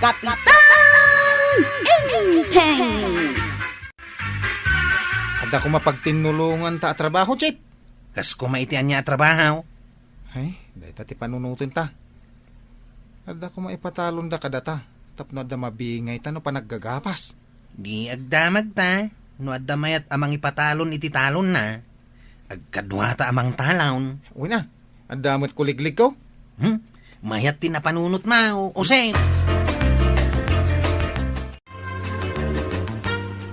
Kapitan Inteng! Ada ko mapagtinulungan ta trabaho, Chip. Kas kumaitian niya trabaho. Ay, dahil tati panunutin ta. Ada ko maipatalon da kadata. Tapno da mabingay ta no panaggagapas. Di agdamag ta. No adamayat amang ipatalon iti talon na. Agkadwa ta amang talon. Uy na, adamot kuliglig ko. Mayat tin na panunot mo, Ose.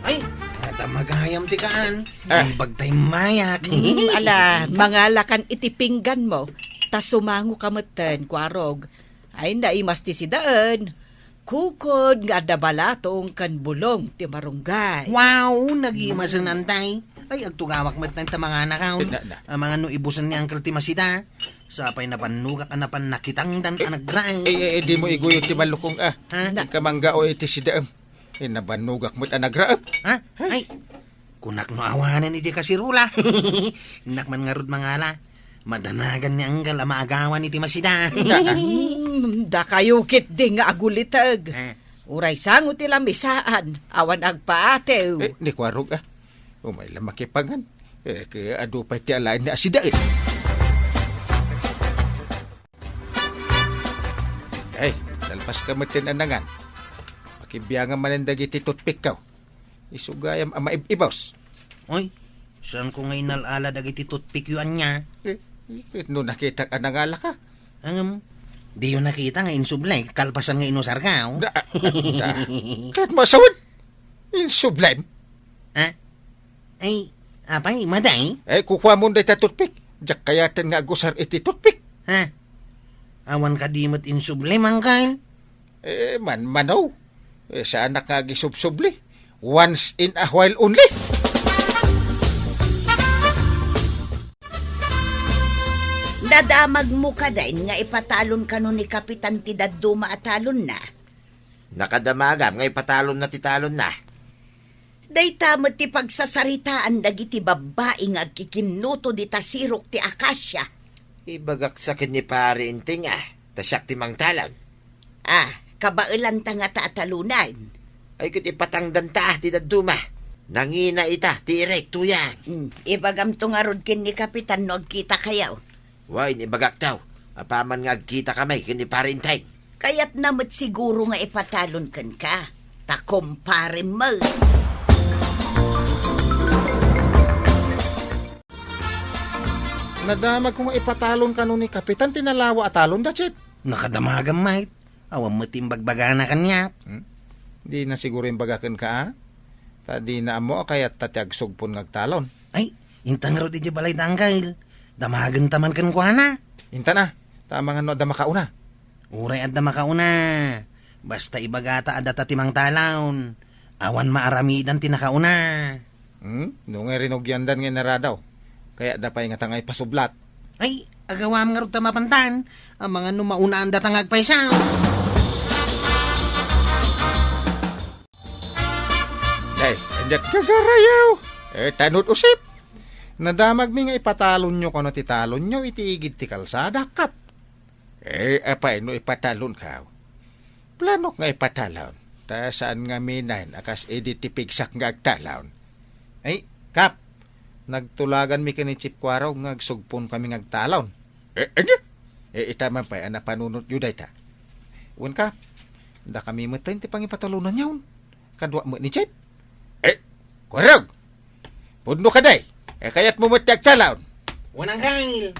Ay, ata magayam ti kaan. Ang bagtay mayak. Ala, mga lakan itipinggan mo. Ta sumango kameten, kwarog. Ay, naimas ti si daan. Kukod nga da balatong kan bulong ti marunggay. Wow, nagimasan antay. Ay, agtugawak met na ita mga nakaon. Na. Ang mga no ibusan ni Uncle Timasida. Sapay na panugak anapan nakitang dan anagrae. Di mo iguyot ti malukong Ha? Ikamangga o iti si daam. Nabanugak mo't anagraap. Ha? Ay, kunak no awanan iti kasirula. Nakman nga rod mangala. Madanagan ni Anggal ang maagawan iti Masida. Da kayukit di nga agulitag. Ha? Uray sango ti lamisaan. Awan agpaatew. Ni kwarog Umay lang makipangan. Kaya ado pa ti alain na si daam. Ay, dalpas ka matin anangan. Makibiyangan manandag iti tutpik ka. Isugayam ama ibos. Oy, saan ko ngayon nalala dagiti toothpick yun niya? No nakita ka nangala ka. Ang di yun nakita nga insublay, kalpasan nga inusar ka. Oh. Kahit masawad. In sublime. Ha? Ay, apay, maday? Kukuha mo na ita tutpik. Diyak kayatan nga agusar iti tutpik. Ha? Awan ka di mat insublay, mangkal? Manaw. Sa anak nga gisubsubli. Once in a while only. Nadamag mo ka din nga ipatalon ka nun ni Kapitan Tidaduma at talon na. Nakadamagam, ngay patalon na titalon na. Day tamad ti pagsasaritaan dagiti babae nga kikinuto di tasirok ti akasya. Ibagak sakit ni pare inting tasyak ti mang talon. Kabailan ta nga taatalunan. Ay kit ipatangdan ta ti daduma. Nangina ita, ti irekto yan. Ibagam to nga rod kin ni Kapitan no agkita kayaw. Way, ibagak daw. Apaman nga kita kamay, kini pare intay. Kaya't namat siguro nga ipatalon kan ka. Takumpare mo. Nadamag kung ipatalon ka nun ni Kapitan, tinalawa at talon da, Chip. Nakadamagan, mate. Awan mo timbagbaga na kanya. Di na siguro yung bagakan ka, Tadi na mo, kaya tatiag sugpon ngagtalon. Ay, intang rod iti balay tanggal. Damagan taman kan kuhana. Inta na, tama nga no, da makauna. Uray at makauna. Basta ibagata at timang talon. Awan maaramidan tinakauna. Nung rinogyandan nga naradaw. Kaya da pa nga tangay pasublat. Ay, agawam nga rod tamapantan. Ang mga numaunaan datang agpaisaw. Ay, andat kagarayaw. Tanot usip. Nadamag mi nga ipatalon nyo kano titalon nyo, itiigid ti kalsada kap. Apay no ipatalon ka. Planok nga ipatalon. Ta saan nga minan, akas editipigsak nga agtalon. Ay, kap. Nagtulagan mi kani Chip Kwaraw nga agsugpon kami nga agtalon. Ano? Itaman pa, ana panunot yuday ta. Uwan ka, da kami matin ti pangipatalunan yawn. Kadwa mo ni Chip. Kwaraw! Puno ka day! Kaya't mo matiyag talaon. Wanang kail.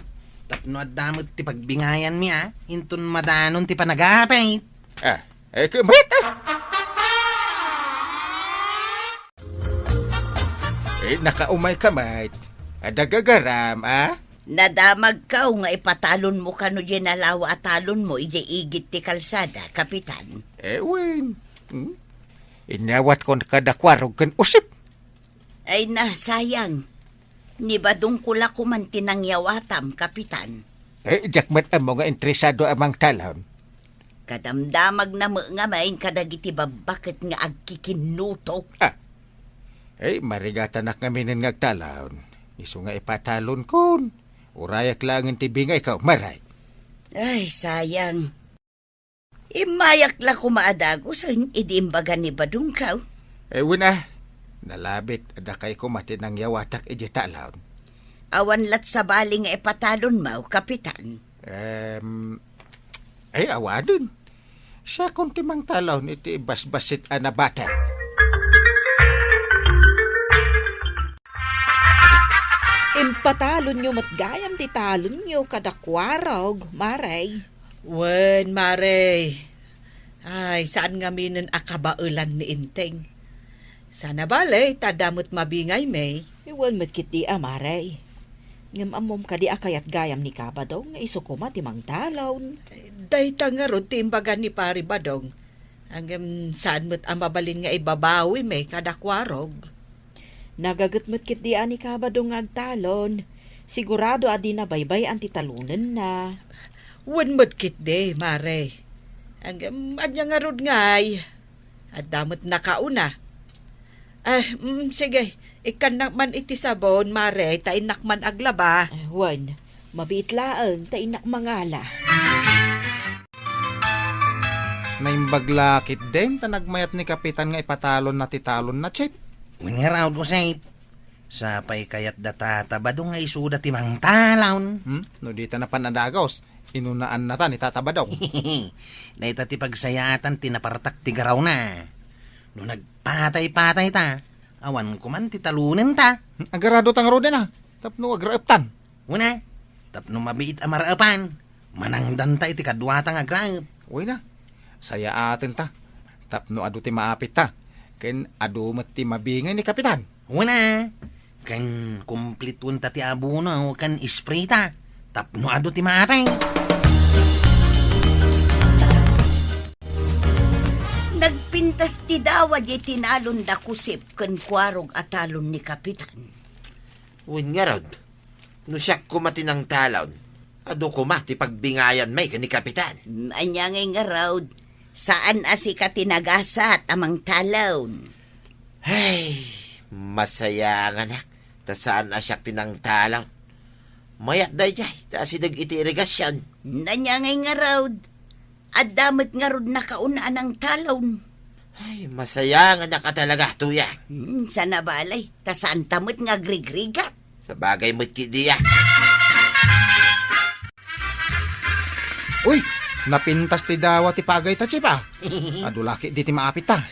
Tapno at damot ti pagbingayan mi Intun madanon ti panagapay. Kumayat nakaumay ka, mate. Adagagaram, Nadamag ka nga ipatalon mo kano dyan alawa at talon mo igit ti kalsada, Kapitan. Wen. Inawat ko nakadakwarog kan usip. Ay sayang. Nibadong kula kuman tinangyawatam, Kapitan. Jakmat ang mga interesado amang talon. Kadamdamag na mo nga main kadagiti babakit nga agkikinuto. Marigata na kami ng ngagtalon. Isu nga ipatalon kon. Urayak lang ang tibingay ka, maray. Ay, sayang. Imayak la kumaadag usan idimbagan ni Badong kaw. Wala. Nalabit, ada kay kumati ng yawatak iji talaon. Awan lat sa baling nga ipatalon mau, kapitan. Awadon. Siya kung timang talaon, iti basbasit anabata. Impatalon nyo matgayam di talon nyo kadakwarog, maray. Wen, Mare. Ay, saan nga minin akabaulan ni Inteng? Sana bale, tadamot mabingay, May. Iwan matkit di maray. Ngam amom ka di akayat gayam ni Kabadong nga isukuma timang talon. Dayta nga ron, timbagan ni Pari Badong. Hanggang saan mo't amabalin nga ibabawi, May, kadakwarog. Nagagat matkit di ni Kabadong nga agtalon. Sigurado adi na baybay ang titalunan na. Wen mo't kit de, Mare. Hanggang anya nga ron ngay. At damot nakauna. Sige, ikanak man iti sabon, Mare, tainak man aglaba. Wan, mabiitlaan tainak mangala. Naimbaglakit din, tanagmayat ni Kapitan nga ipatalon na titalon na, Chip. Winaraw ko sa'yo. Sapay kayat data Badong nga isuda timang talon. No di ta na panadagos. Inunaan na ta ni Tata Badong. Naita ti pagsayatan tinapartak ti garaw na. No nagpatay-patay ta, awan ko man ti talunan ta. Agarado tang rode na. Tapno agraeptan. Una, tapno mabiit amaraapan. Manangdan ta iti kadwatang agraep. Uy na. Saya atin ta. Tapno adu ti maapit ta. Ken adu met ti mabingay ni Kapitan. Una, kan kumplitun ta ti abuno kan ispray ta. Tapno adu ti maapay. Nagpintas ti dawa di tinalon da kusip ken kwarog atalon ni kapitan. Wen nga rod. No siya kumati ng talon. Ado kumati pagbingayan may ni kapitan. Anya nga raw, saan asi ka tinagasat amang talon? Ay, masaya nga nak. Ta saan asyak tinang talon. Mayat day jay, ta asidag iti irigasyon. Nanya nga raw, at damot nga rod nakaunaan ang talon. Ay, masaya nga na ka talaga, tuya. Sa nabalay, ta saan tamot nga grigrigat. Sa bagay mo't kidiya. Uy, napintas ti dawa ti pagay ta, Chip, ah. Adu laki di ti maapit ta.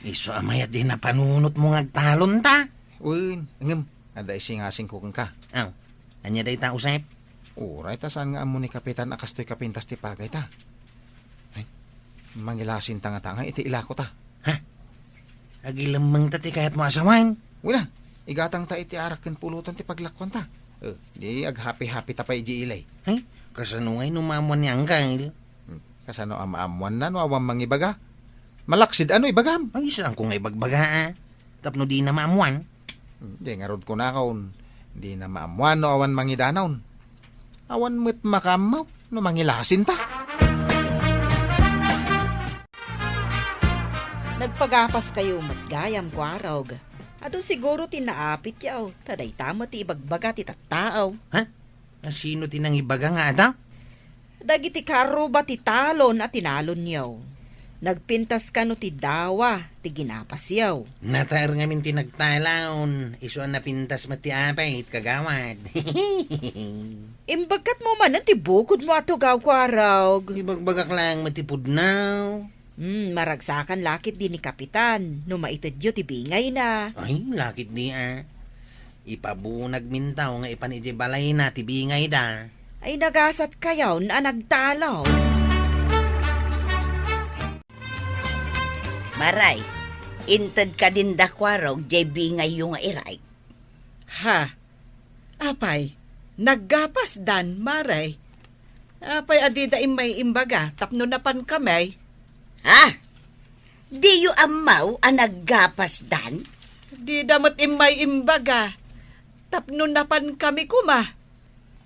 Iso amayat din na panunot mo ngagtalon ta. Uy, ngem, ada isingasing kukeng ka. Aw, anya day ta usep. Uray, ta saan nga amo ni Kapitan akastoy kapintas ti pagay ta. Ay, mangilasin tanga-tanga iti ilako ta. Agilamang ta ti kayat mo asawan. Wala, igatang ta iti arak ken pulutan ti paglakwan ta. Di aghappy-happy ta pa iji ilay. Ay, kasanungay numamuan ni Angkal. Kasano amaamuan na no awang mangibaga. Malaksid ano ibagam. Ay, saan ko nga ibagbaga tapno di na maamuan. Di nga rod ko na kaon. Di na maamuan no awan mangidanaon. Awan mo't makamaw no mangilasin ta. Nagpagapas kayo matgayam kwarog. Ado siguro tinaapit yaw. Taday tama ti ibagbaga ti tattaaw. Sino tinang ibaga nga ada? Dagiti karo ba ti talon at tinalon yaw. Nagpintas ka no ti dawa, ti ginapas yaw. Nataer ngamin tinagtalaon. Isuan na pintas mati apay it kagawad. Imbagkat mo man ti bukod mo ato gaw kwarog. Ibagbagak lang matipod now. Maragsakan lakit din ni kapitan. No maitadyo ti bingay na. Ay, lakit di Ipabunag mintaw nga ipaniti balay na tibingay da. Ay nagasat kayaw na nagtalaw. Maray, inted ka din da kwarog, jay bingay yung iray. Ha? Apay, naggapas dan, Maray. Apay adida imay imbaga, tapno napan kamay. Ha? Di yu amaw ang naggapas dan? Di damot imay imbaga, tapno napan kami kuma.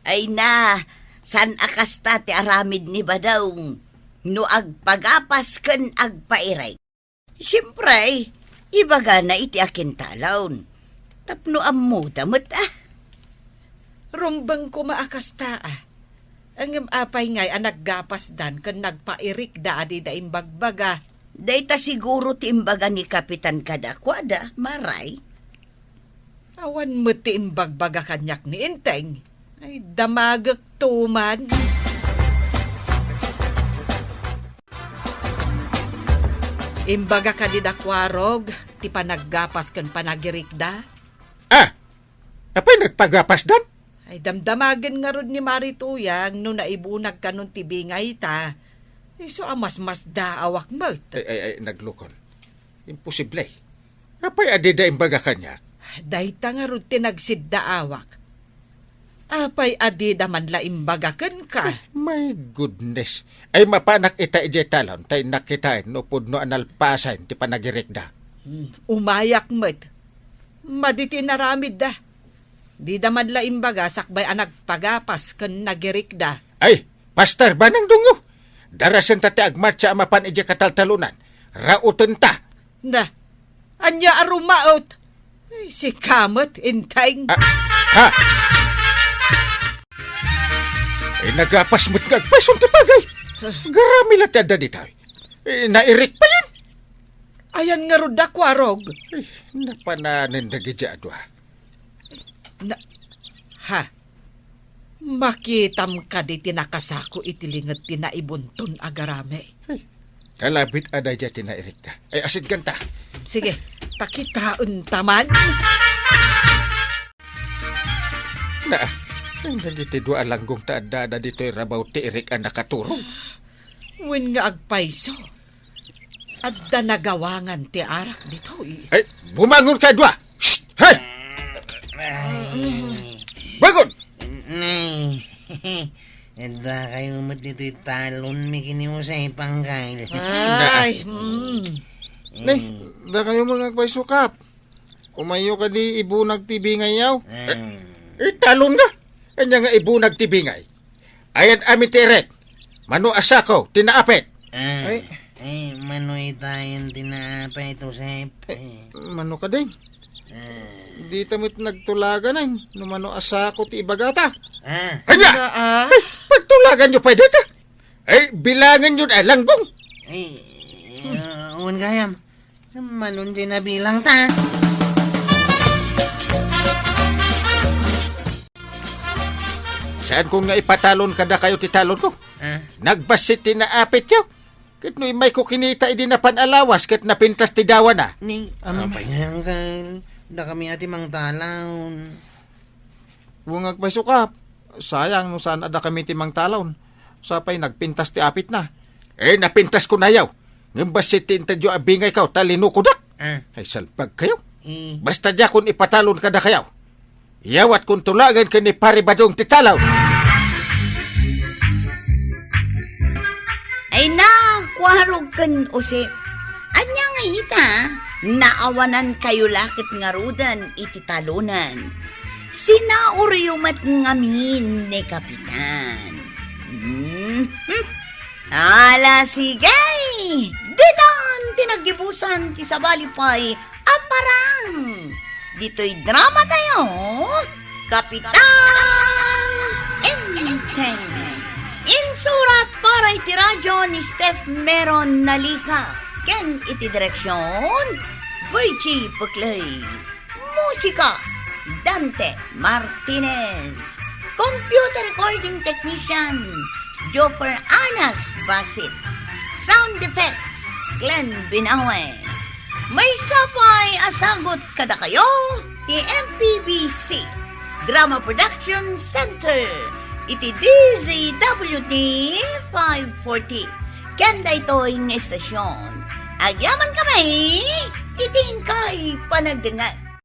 Ay na, san akasta ti aramid ni Badong? No agpagapas ken agpairay. Siyempre, ibaga na iti akin talon. Tapno ammo damot Rumbang kuma akasta Ang apay ngay anak gapas dan kan nagpairik da adi da imbagbaga. Dayta siguro timbaga ni Kapitan Kadakwada, maray. Awan mo ti imbagbaga kanyak ni Inteng. Ay damagak tuman. Imbaga ka di dakwarog, ti panaggapas kan panagirik da. Ah, apay nagpagapas dan? Ay damdamagan nga rod ni Marituyang no naibunag ka nun tibingay ta. Iso amas-mas da awak mo. Ay, naglukon. Imposible. Apay adida imbaga kanya. Dayta nga rod tinagsidda awak. Apay adida man la imbagakan ka. My goodness. Ay mapanak ita ije talon, tay nakitain no pudno analpasan ti panagirik da. Umayak mo't. Maditi naramid da. Di da man la imbaga sakbay anak pagapas kan nagirik da. Ay, pastor ba nang dungo? Darasan ta ti agmat sa amapan ije kataltalunan. Rautan ta. Na, anya arumaot. Ay, si Kamot, Inteng. Ha? Ay nagapas mo't ngagpasun ti pagay. Garami lat yada di tayo. Nairik pa yan. Ayan nga rod dakwarog. Ay, napananan na gidyadwa. Ha? Makitam ka di tinakasako itilingat tinaibunton agarame. Kalabit ada dya tinairik ta. Ay asid ganta. Sige, pakitaon taman. Na, ang nagitidwa alanggong taadada dito'y rabaw ti irik ang nakaturong. Wen nga agpaiso. Adda nagawangan ti arak dito. Ay, bumangon ka dwa! Shh! Hay! Bangon! Nay, eda kayo mat dito'y talon, may kinimo sa ipangkail. Ay, Nay, da kayo mga agpaisukap. Umayo ka di ibunag tibi ngayaw. Talon nga! Kanya nga ibunag tibi ngay. Ayan amin ti irik. Mano asako, tinaapit. Ay, manoy tayong tinapay ito sa Mano ka din? Di tamit nagtulagan ay. Numano asako ti ibagata. Kanya! Ay, pagtulagan nyo pa dito. Ay, bilangan nyo na langgong. Ay, uwan gayam. Manon din na bilang ta. Saan kung naipatalon kada kayo ti talon ko? Nagbasit ti naapit yaw. Kat no'y may kukinita idi na panalawas kat napintas ti dawa na. Ni, apay nga uncle. Da kami ati mang talon. Huwag agpaisukap. Sayang no saan ada kami ti mang talon. Sapay nagpintas ti apit na. Napintas ko na yaw. Ngimbasit ti intadyo abingay kaw talino ko dak. Ay salpag kayo. Basta dya kung ipatalon kada kayaw. Yawat kung tulagan ka ni paribadong titalaw. Ay na, kwarog kan usip. Anya nga ita, naawanan kayo lakit nga rudan iti talunan. Sinauriyumat ngamin ni Kapitan. Ala sigay! Dinan tinagibusan ti sabalipay aparang. Dito'y drama tayo, Kapitan Inteng. Insurat para iti radyo ni Steph Meron Nalika. Ken iti direksyon, Virgie Puclay. Musika, Dante Martinez. Computer recording technician, Joper Anas Basit. Sound effects, Glenn Binawe. May sapay asagot kada kayo, ti MPBC Drama Production Center. Iti DZWT 540. Kanda ito'y estasyon. Agyaman kami, itin kay panagdangat.